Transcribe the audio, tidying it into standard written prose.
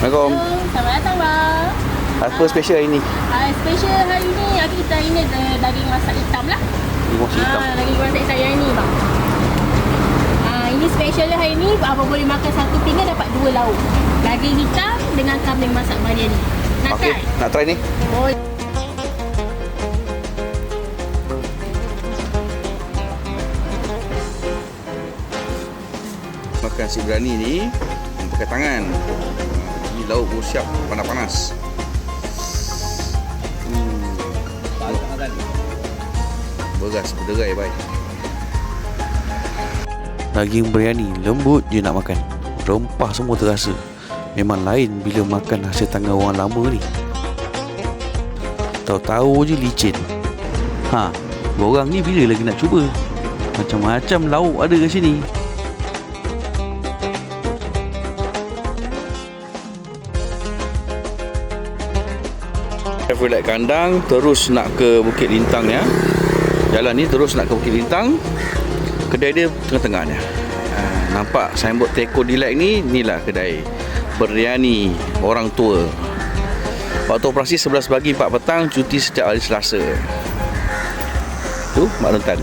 Assalamualaikum. Selamat datang bang. Apa special hari ni? Special hari ni kita ini ada daging masak hitam lah. Masih hitam. Daging masak hitam yang ni bang. Ini special hari ni, apa boleh makan satu pinggan dapat dua lauk. Daging hitam dengan kambing masak biryani. Nak Okey, try? nak try ni? Oh. Makan nasi biryani ni pakai tangan. Ni lauk pun siap panas-panas. Beras berderai baik. Daging biryani lembut je nak makan. Rempah semua terasa. Memang lain bila makan hasil tangan orang lama ni. Tahu-tahu je licin. Borang ni bila lagi nak cuba? Macam-macam lauk ada kat sini. Traffic light kandang terus nak ke Bukit Lintang ya. Jalan ni terus nak ke Bukit Lintang. Kedai dia tengah-tengah ni. Nampak signboard Teko Delight ni, inilah kedai biryani orang tua. Waktu operasi 11 pagi 4 petang, cuti setiap hari Selasa. Tu Mak Rentan.